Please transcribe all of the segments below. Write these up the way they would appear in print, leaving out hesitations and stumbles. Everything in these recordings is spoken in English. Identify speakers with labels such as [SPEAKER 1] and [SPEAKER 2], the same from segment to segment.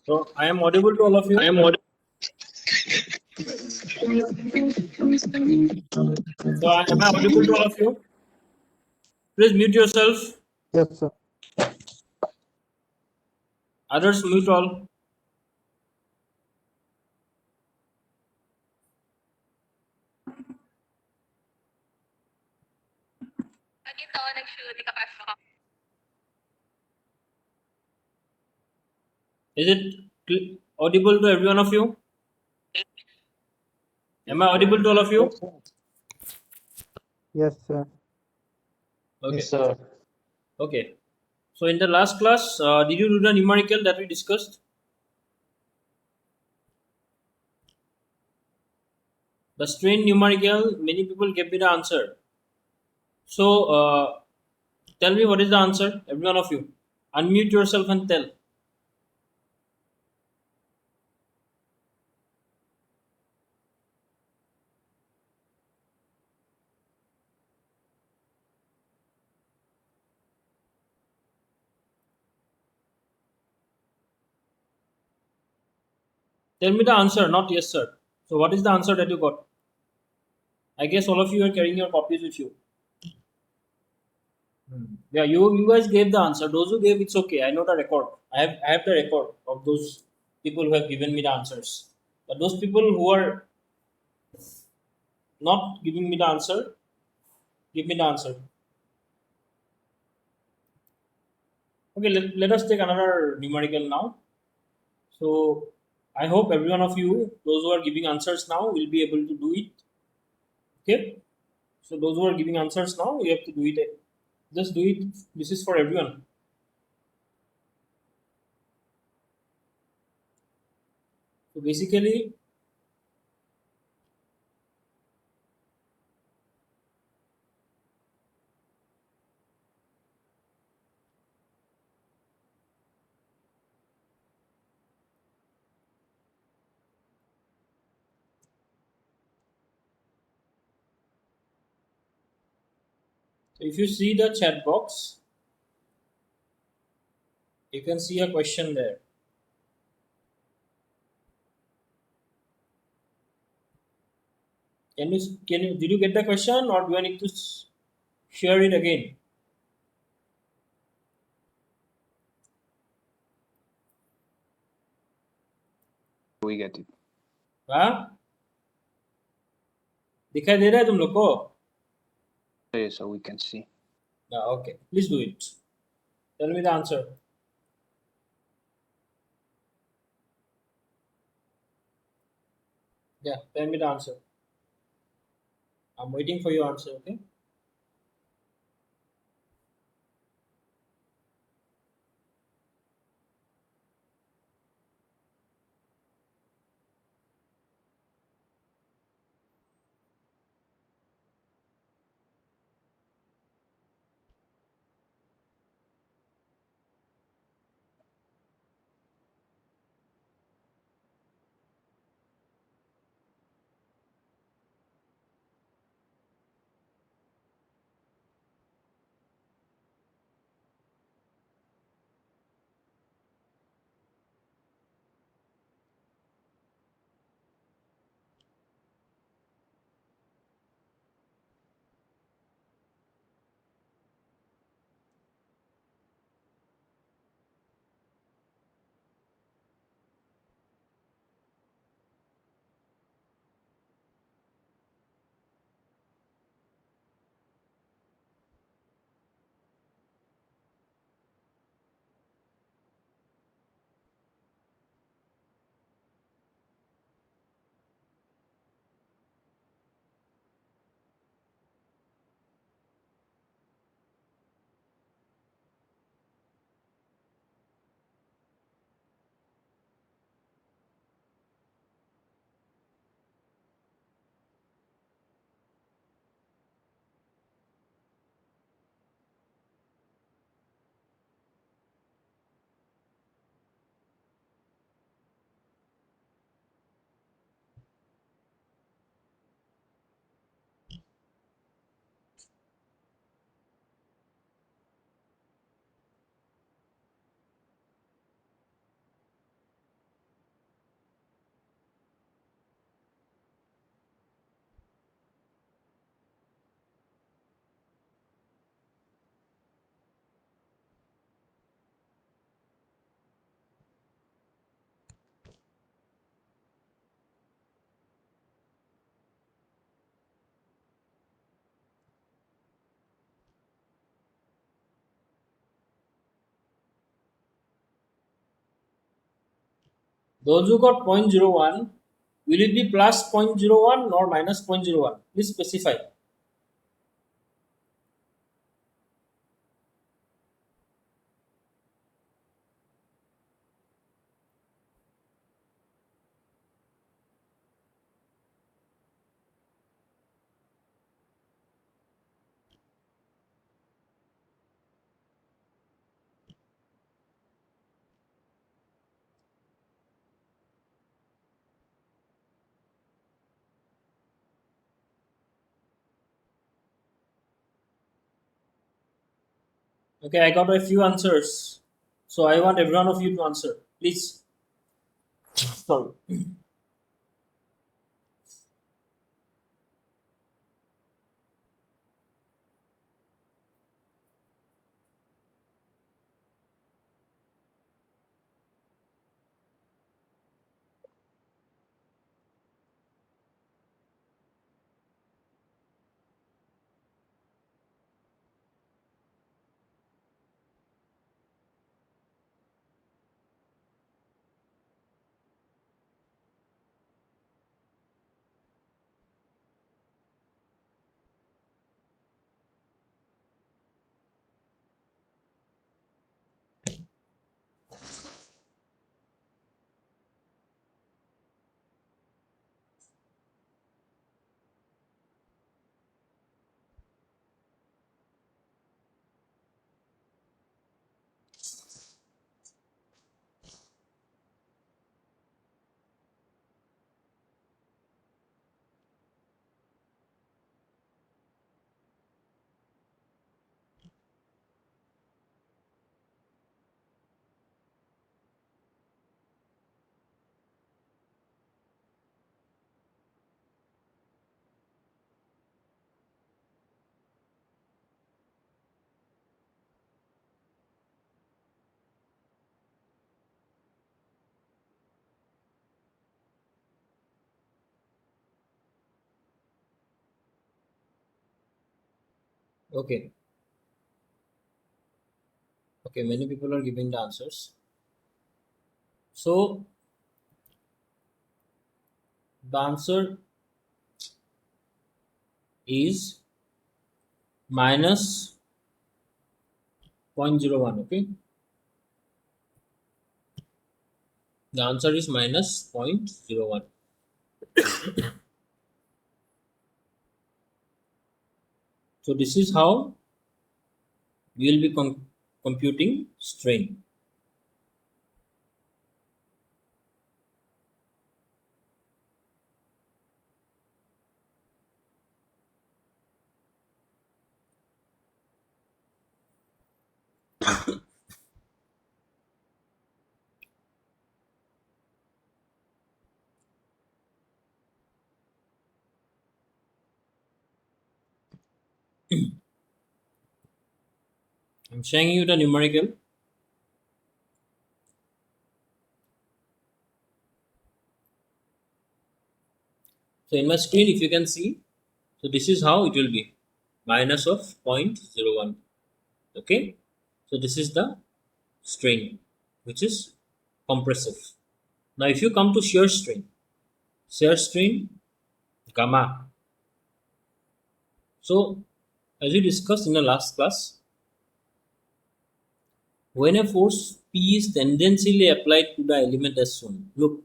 [SPEAKER 1] So I am audible to all of you.
[SPEAKER 2] I am audible.
[SPEAKER 1] So am I audible to all of you? Please mute yourself.
[SPEAKER 3] Yes, sir.
[SPEAKER 1] Others mute all. Is it audible to every one of you? Am I audible to all of you?
[SPEAKER 3] Yes, sir.
[SPEAKER 1] Okay.
[SPEAKER 2] Yes, sir.
[SPEAKER 1] Okay. So in the last class, did you do the numerical that we discussed? The strain numerical, many people gave me the answer. So tell me what is the answer, every one of you. Unmute yourself and tell. Tell me the answer, not yes, sir. So what is the answer that you got? I guess all of you are carrying your copies with you. Yeah, you guys gave the answer. Those who gave, it's okay. I know the record. I have the record of those people who have given me the answers. But those people who are not giving me the answer, give me the answer. Okay, let us take another numerical now. So I hope every one of you, those who are giving answers now, will be able to do it. Okay. So those who are giving answers now, you have to do it. Just do it. This is for everyone. So basically, if you see the chat box, you can see a question there. Can you did you get the question, or do I need to share it again?
[SPEAKER 2] We get it.
[SPEAKER 1] हाँ दिखाई दे रहा है तुम लोग को?
[SPEAKER 2] So we can see.
[SPEAKER 1] Yeah, okay, please do it. Tell me the answer. Yeah, tell me the answer. I'm waiting for your answer. Okay. Those who got 0.01, will it be plus 0.01 or minus 0.01? Please specify. Okay, I got a few answers. So I want every one of you to answer. Please. Sorry. Okay. Okay, many people are giving the answers. So the answer is minus 0.01. Okay. The answer is minus 0.01. So this is how we will be computing strain. I'm showing you the numerical. So in my screen, if you can see, so this is how it will be. Minus of 0.01. Okay. So this is the strain, which is compressive. Now if you come to shear strain gamma. So as we discussed in the last class, when a force P is tangentially applied to the element as shown. Look,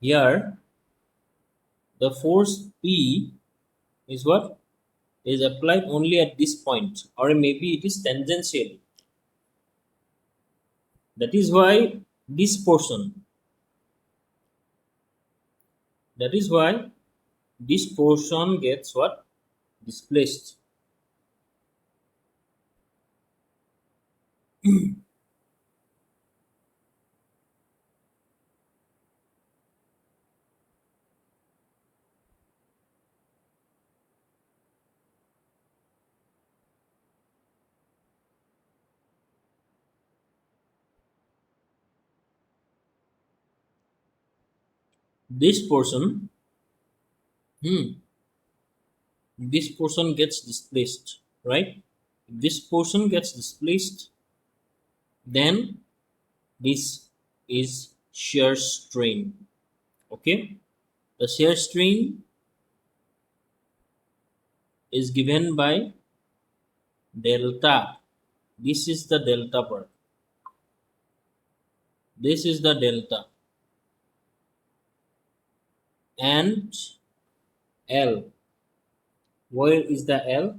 [SPEAKER 1] here the force P is what? Is applied only at this point, or maybe it is tangential. That is why this portion, that is why this portion gets what? Displaced. This portion, hmm, this portion gets displaced, right? If this portion gets displaced, then this is shear strain. Okay, the shear strain is given by delta. This is the delta part. This is the delta and L. Where is the L?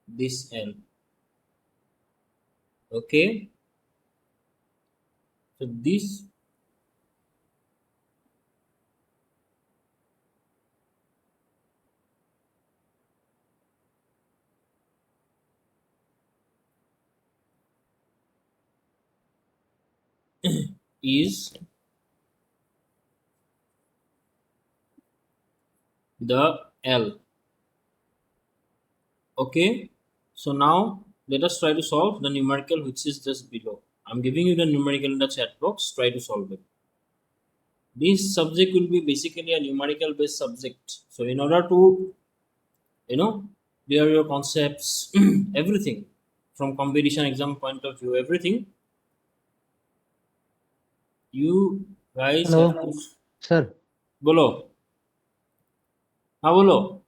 [SPEAKER 1] This L. Okay, so this is the L. Okay, so now let us try to solve the numerical which is just below. I'm giving you the numerical in the chat box. Try to solve it. This subject will be basically a numerical based subject. So in order to clear your concepts, everything from competition exam point of view, everything you guys
[SPEAKER 3] hello
[SPEAKER 1] have to
[SPEAKER 3] sir
[SPEAKER 1] बोलो. हाँ बोलो.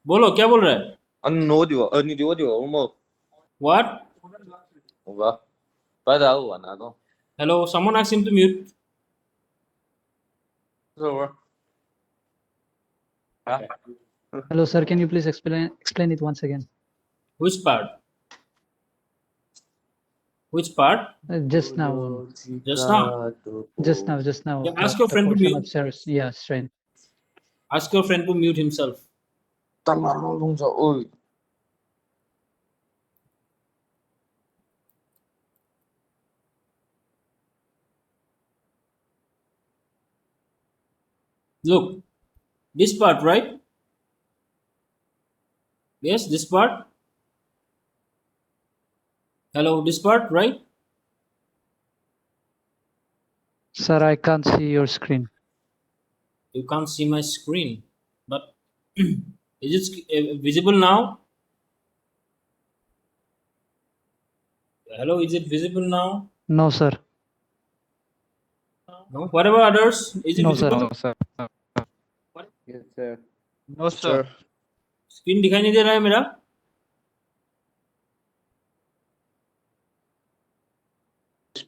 [SPEAKER 1] बोलो क्या बोल रहा है?
[SPEAKER 4] 아니 너 어디 와? 아니 너 어디 와? 뭐
[SPEAKER 1] What?
[SPEAKER 4] 뭐가? 받아오 와 나도.
[SPEAKER 1] Hello, someone asked him to mute.
[SPEAKER 4] 그래서
[SPEAKER 3] hello sir can you please explain it once again
[SPEAKER 1] Which part? Which part?
[SPEAKER 3] just now
[SPEAKER 1] Just now.
[SPEAKER 3] just now
[SPEAKER 1] Yeah, ask your
[SPEAKER 3] the
[SPEAKER 1] friend to
[SPEAKER 3] portion
[SPEAKER 1] mute.
[SPEAKER 3] of shares yeah strain
[SPEAKER 1] Ask your friend to mute himself.
[SPEAKER 4] 딸랑 동자 어
[SPEAKER 1] Look, this part, right? Yes, this part. Hello, this part, right?
[SPEAKER 3] sir I can't see your screen
[SPEAKER 1] You can't see my screen, but is it visible now? Hello, is it visible now?
[SPEAKER 3] no sir
[SPEAKER 1] No. What about others? Is it
[SPEAKER 3] no sir
[SPEAKER 1] visible?
[SPEAKER 2] sir.
[SPEAKER 4] Yes sir.
[SPEAKER 2] No, sir.
[SPEAKER 1] Screen दिखाई नहीं दे रहा है मेरा?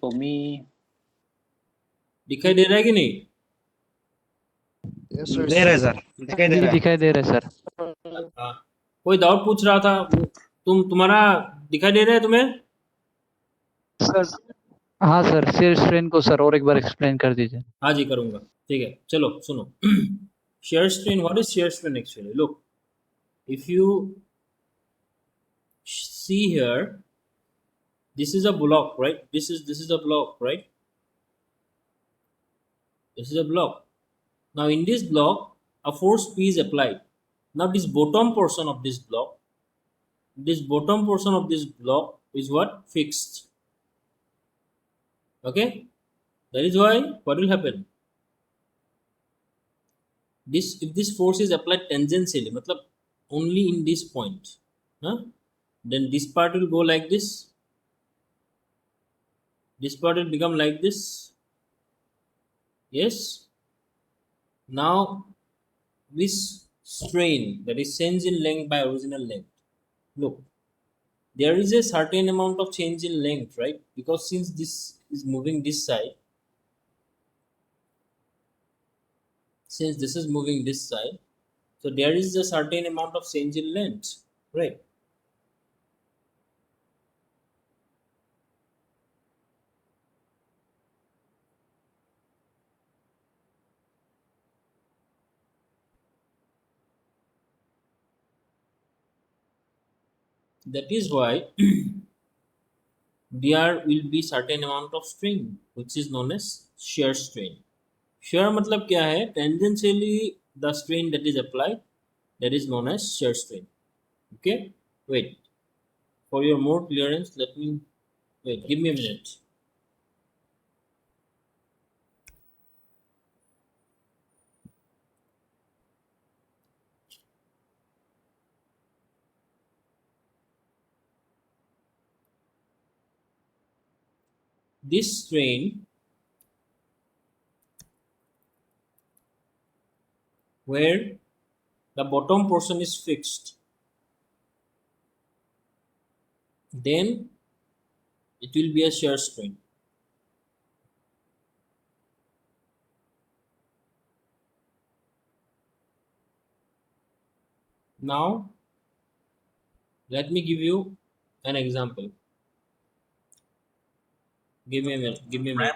[SPEAKER 2] For me,
[SPEAKER 1] दिखाई दे रहा है कि नहीं?
[SPEAKER 4] Yes sir.
[SPEAKER 2] दे रहे सर दिखाई दे
[SPEAKER 3] जी
[SPEAKER 2] रहा है
[SPEAKER 3] दिखाई दे रहा है सर
[SPEAKER 1] हाँ. कोई डाउट पूछ रहा था. तुम्हारा दिखाई दे रहा है तुम्हें?
[SPEAKER 3] सर हाँ सर शेयर स्ट्रेन को सर और एक बार एक्सप्लेन कर दीजिए
[SPEAKER 1] हाँ जी करूँगा. ठीक है, चलो सुनो. shear strain. What is shear strain actually? Look, if you see here, this is a block, right? This is a block, right? This is a block. Now in this block, a force P is applied. Now this bottom portion of this block, is what? Fixed. Okay? That is why what will happen? If this force is applied tangentially, matlab only in this point, huh? Then this part will go like this. This part will become like this. Yes. Now this strain, that is change in length by original length. Look, there is a certain amount of change in length, right? Because since this is moving this side, so there is a certain amount of change in length, right? That is why there will be certain amount of strain which is known as shear strain. Shear मतलब क्या है? Tangentially the strain that is applied, that is known as shear strain. Okay, wait, for your more clearance, let me wait, give me a minute. this strain where the bottom portion is fixed, then it will be a shear strain. Now let me give you an example. Give me a minute. Give me a minute.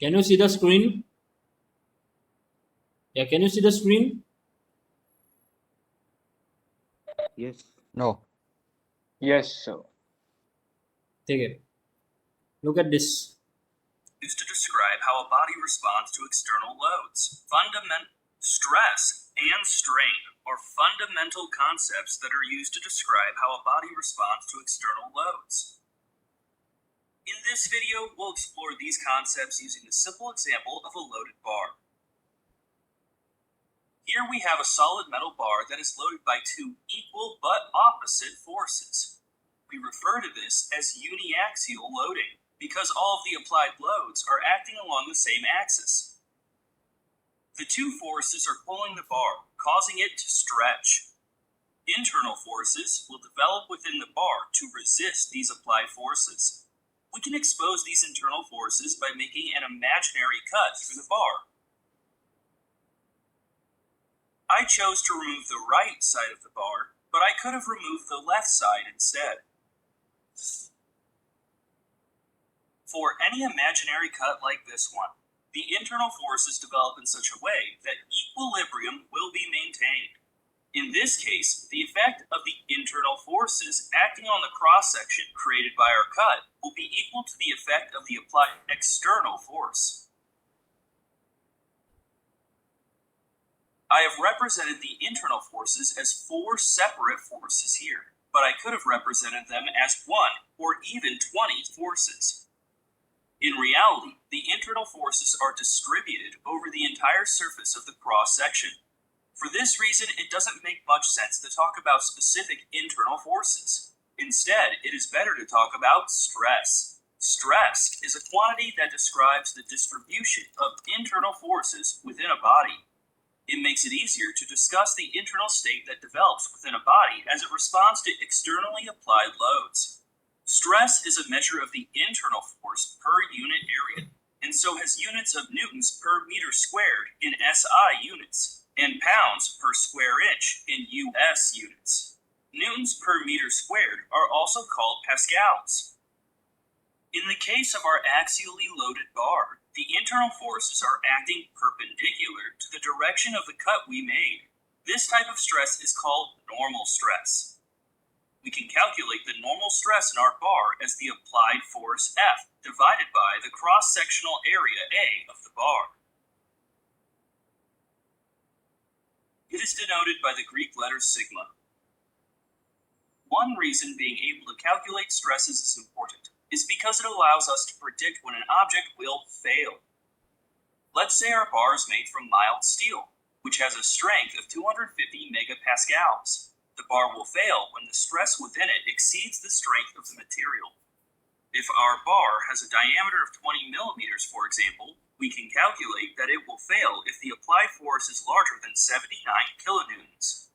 [SPEAKER 1] Can you see the screen? Yeah, can you see the screen?
[SPEAKER 2] Yes.
[SPEAKER 4] No.
[SPEAKER 2] Yes, sir.
[SPEAKER 1] Take it. Look at this.
[SPEAKER 5] Used to describe how a body responds to external loads. Stress and strain are fundamental concepts that are used to describe how a body responds to external loads. In this video, we'll explore these concepts using the simple example of a loaded bar. Here we have a solid metal bar that is loaded by two equal but opposite forces. We refer to this as uniaxial loading because all of the applied loads are acting along the same axis. The two forces are pulling the bar, causing it to stretch. Internal forces will develop within the bar to resist these applied forces. We can expose these internal forces by making an imaginary cut through the bar. I chose to remove the right side of the bar, but I could have removed the left side instead. For any imaginary cut like this one, the internal forces develop in such a way that equilibrium will be maintained. In this case, the effect of the internal forces acting on the cross-section created by our cut will be equal to the effect of the applied external force. I have represented the internal forces as four separate forces here, but I could have represented them as one or even 20 forces. In reality, the internal forces are distributed over the entire surface of the cross-section. For this reason, it doesn't make much sense to talk about specific internal forces. Instead, it is better to talk about stress. Stress is a quantity that describes the distribution of internal forces within a body. It makes it easier to discuss the internal state that develops within a body as it responds to externally applied loads. Stress is a measure of the internal force per unit area, and so has units of newtons per meter squared in SI units, and pounds per square inch in US units. Newtons per meter squared are also called pascals. In the case of our axially loaded bar, the internal forces are acting perpendicular to the direction of the cut we made. This type of stress is called normal stress. We can calculate the normal stress in our bar as the applied force F divided by the cross-sectional area A of the bar. It is denoted by the Greek letter sigma. One reason being able to calculate stresses is important is because it allows us to predict when an object will fail. Let's say our bar is made from mild steel, which has a strength of 250 megapascals. The bar will fail when the stress within it exceeds the strength of the material. If our bar has a diameter of 20 millimeters, for example, we can calculate that it will fail if the applied force is larger than 79 kilonewtons.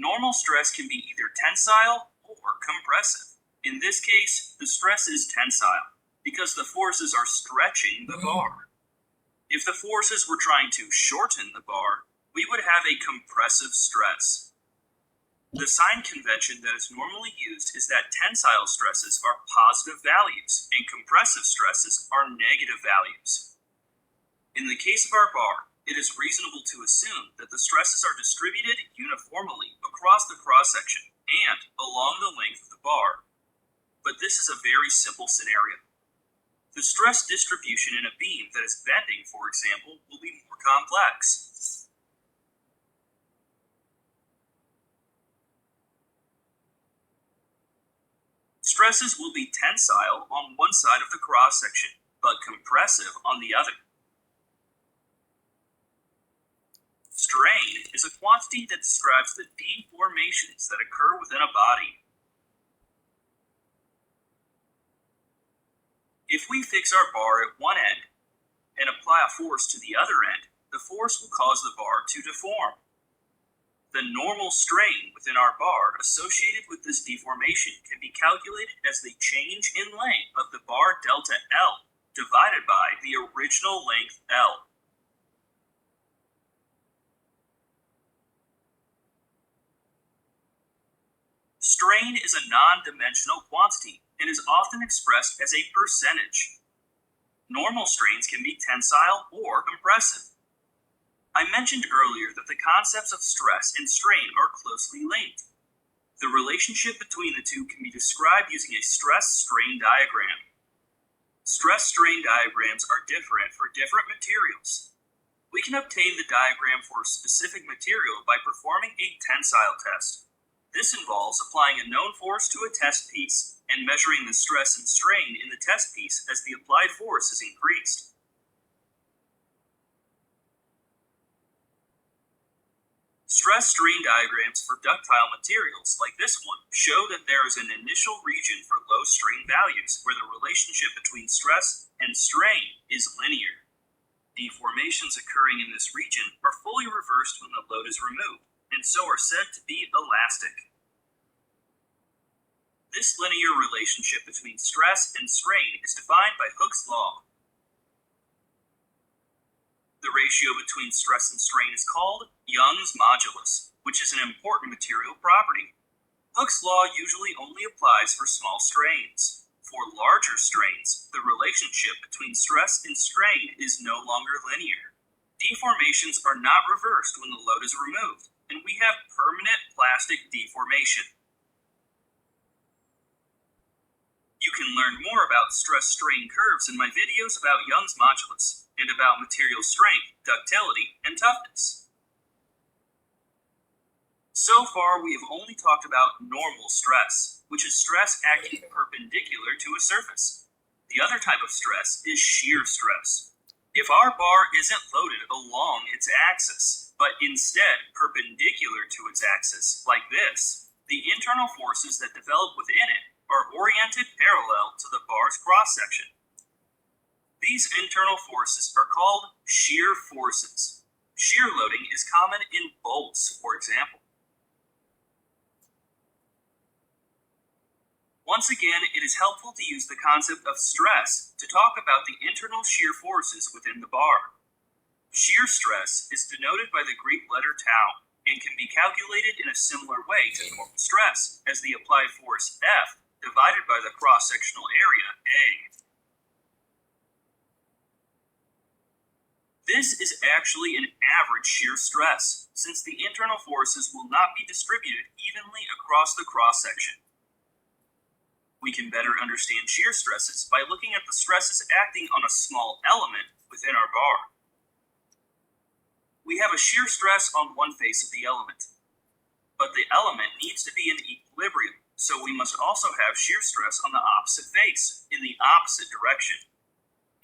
[SPEAKER 5] Normal stress can be either tensile or compressive. In this case, the stress is tensile because the forces are stretching the bar. If the forces were trying to shorten the bar, we would have a compressive stress. The sign convention that is normally used is that tensile stresses are positive values and compressive stresses are negative values. In the case of our bar, it is reasonable to assume that the stresses are distributed uniformly across the cross-section and along the length of the bar. But this is a very simple scenario. The stress distribution in a beam that is bending, for example, will be more complex. Stresses will be tensile on one side of the cross-section, but compressive on the other. Strain is a quantity that describes the deformations that occur within a body. If we fix our bar at one end and apply a force to the other end, the force will cause the bar to deform. The normal strain within our bar associated with this deformation can be calculated as the change in length of the bar delta L divided by the original length L. Strain is a non-dimensional quantity and is often expressed as a percentage. Normal strains can be tensile or compressive. I mentioned earlier that the concepts of stress and strain are closely linked. The relationship between the two can be described using a stress-strain diagram. Stress-strain diagrams are different for different materials. We can obtain the diagram for a specific material by performing a tensile test. This involves applying a known force to a test piece and measuring the stress and strain in the test piece as the applied force is increased. Stress-strain diagrams for ductile materials, like this one, show that there is an initial region for low strain values where the relationship between stress and strain is linear. Deformations occurring in this region are fully reversed when the load is removed, and so are said to be elastic. This linear relationship between stress and strain is defined by Hooke's law. The ratio between stress and strain is called Young's modulus, which is an important material property. Hooke's law usually only applies for small strains. For larger strains, the relationship between stress and strain is no longer linear. Deformations are not reversed when the load is removed, and we have permanent plastic deformation. You can learn more about stress-strain curves in my videos about Young's modulus and about material strength, ductility, and toughness. So far, we have only talked about normal stress, which is stress acting perpendicular to a surface. The other type of stress is shear stress. If our bar isn't loaded along its axis, but instead perpendicular to its axis, like this, the internal forces that develop within it are oriented parallel to the bar's cross-section. These internal forces are called shear forces. Shear loading is common in bolts, for example. Once again, it is helpful to use the concept of stress to talk about the internal shear forces within the bar. Shear stress is denoted by the Greek letter tau and can be calculated in a similar way to normal stress as the applied force F divided by the cross-sectional area A. This is actually an average shear stress, since the internal forces will not be distributed evenly across the cross-section. We can better understand shear stresses by looking at the stresses acting on a small element within our bar. We have a shear stress on one face of the element, but the element needs to be in equilibrium, so we must also have shear stress on the opposite face, in the opposite direction.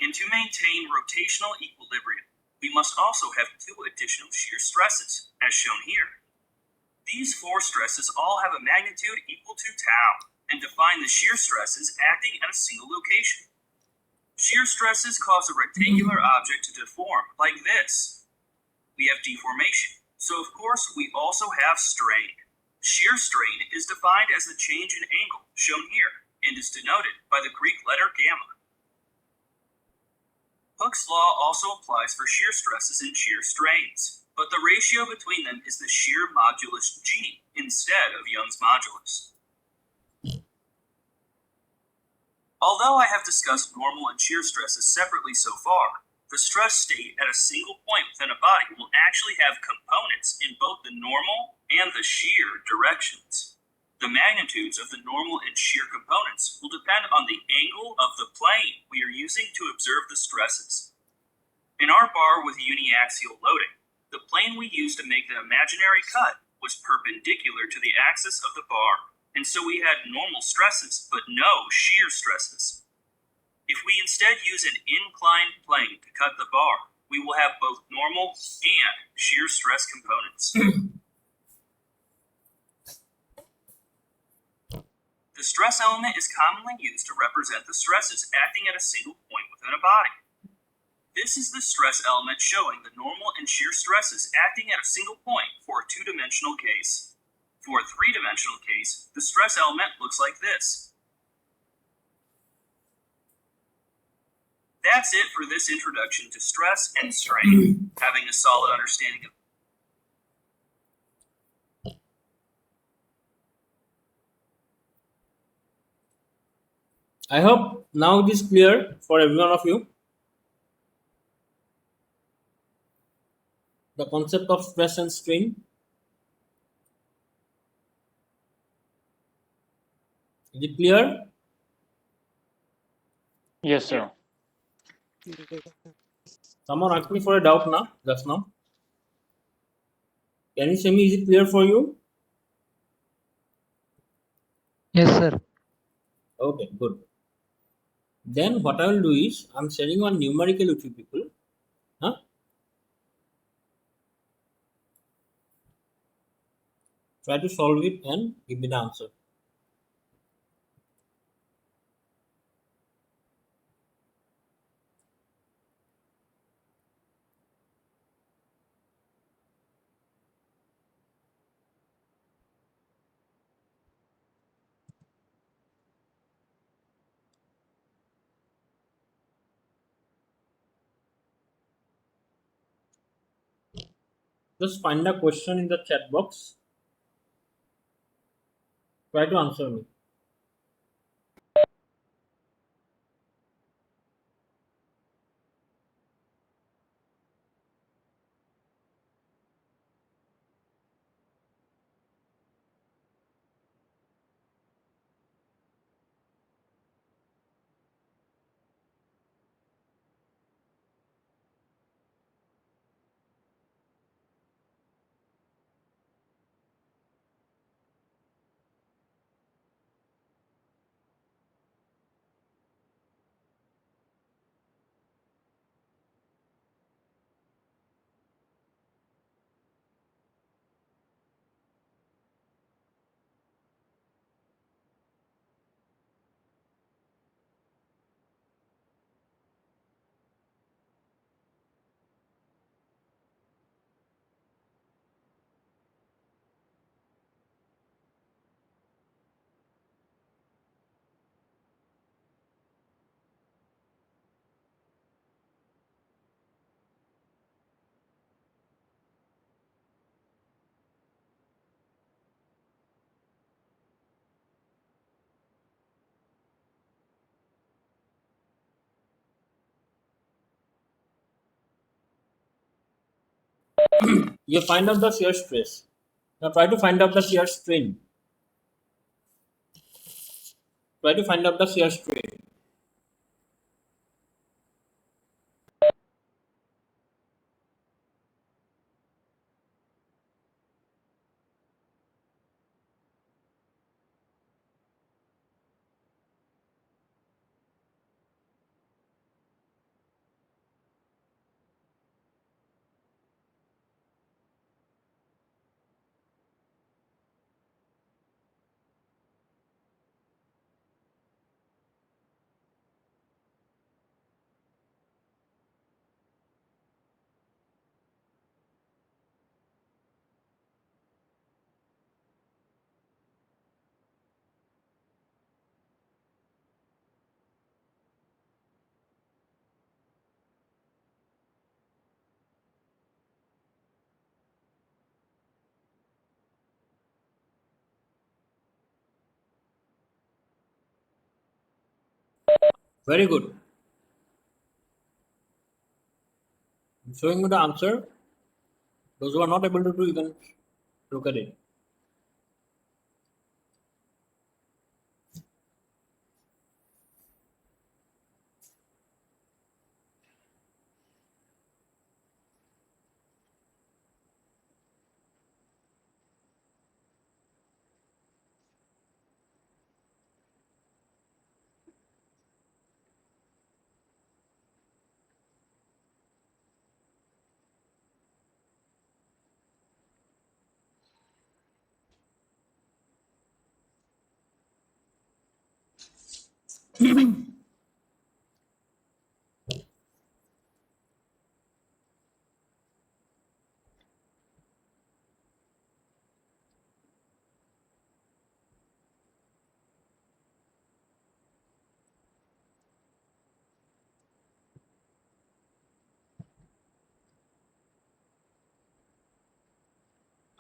[SPEAKER 5] And to maintain rotational equilibrium, we must also have two additional shear stresses, as shown here. These four stresses all have a magnitude equal to tau, and define the shear stresses acting at a single location. Shear stresses cause a rectangular object to deform, like this. We have deformation, so of course we also have strain. Shear strain is defined as the change in angle shown here and is denoted by the Greek letter gamma. Hooke's law also applies for shear stresses and shear strains, but the ratio between them is the shear modulus G instead of Young's modulus. Although I have discussed normal and shear stresses separately so far, the stress state at a single point within a body will actually have components in both the normal and the shear directions. The magnitudes of the normal and shear components will depend on the angle of the plane we are using to observe the stresses. In our bar with uniaxial loading, the plane we used to make the imaginary cut was perpendicular to the axis of the bar, and so we had normal stresses but no shear stresses. If we instead use an inclined plane to cut the bar, we will have both normal and shear stress components. The stress element is commonly used to represent the stresses acting at a single point within a body. This is the stress element showing the normal and shear stresses acting at a single point for a two-dimensional case. For a three-dimensional case, the stress element looks like this. That's it for this introduction to stress and strain. Having a solid understanding of
[SPEAKER 1] I hope now it is clear for every one of you the concept of stress and strain. Is it clear?
[SPEAKER 2] Yes, sir.
[SPEAKER 1] Someone asked me for a doubt now, just now. Can you say me, is it clear for you?
[SPEAKER 3] Yes, sir.
[SPEAKER 1] Okay, good. Then what I will do is, I'm sharing one numerical with you people. Huh? Try to solve it and give me the answer. Just find the question in the chat box. Try to answer me. You find out the shear stress. Now try to find out the shear strain. Try to find out the shear strain. Very good. I'm showing you the answer. Those who are not able to do, you can look at it.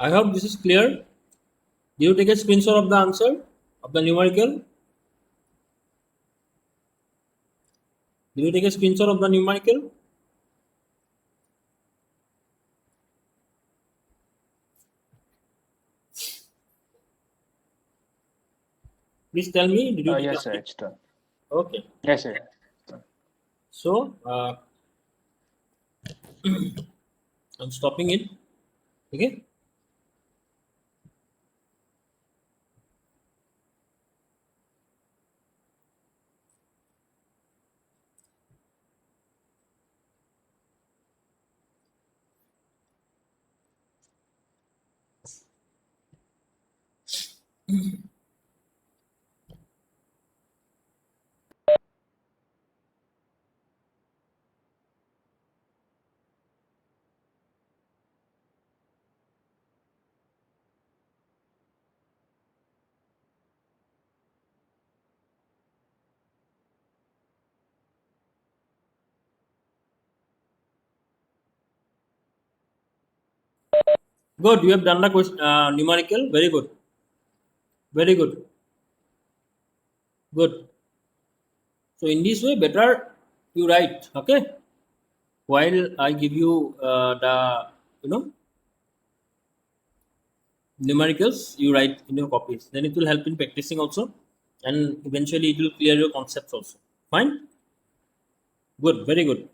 [SPEAKER 1] I hope this is clear. Did you take a screenshot of the answer of the numerical? Did you take a screenshot of the numerical? Please tell me. Did you take
[SPEAKER 2] Yes,
[SPEAKER 1] a
[SPEAKER 2] sir. It's done.
[SPEAKER 1] Okay.
[SPEAKER 2] Yes, sir.
[SPEAKER 1] So I'm stopping it. Okay. Good. You have done the question, numerical. Very good. Very good. Good. So in this way, better you write. Okay. While I give you the numericals, you write in your copies. Then it will help in practicing also, and eventually it will clear your concepts also. Fine. Good. Very good.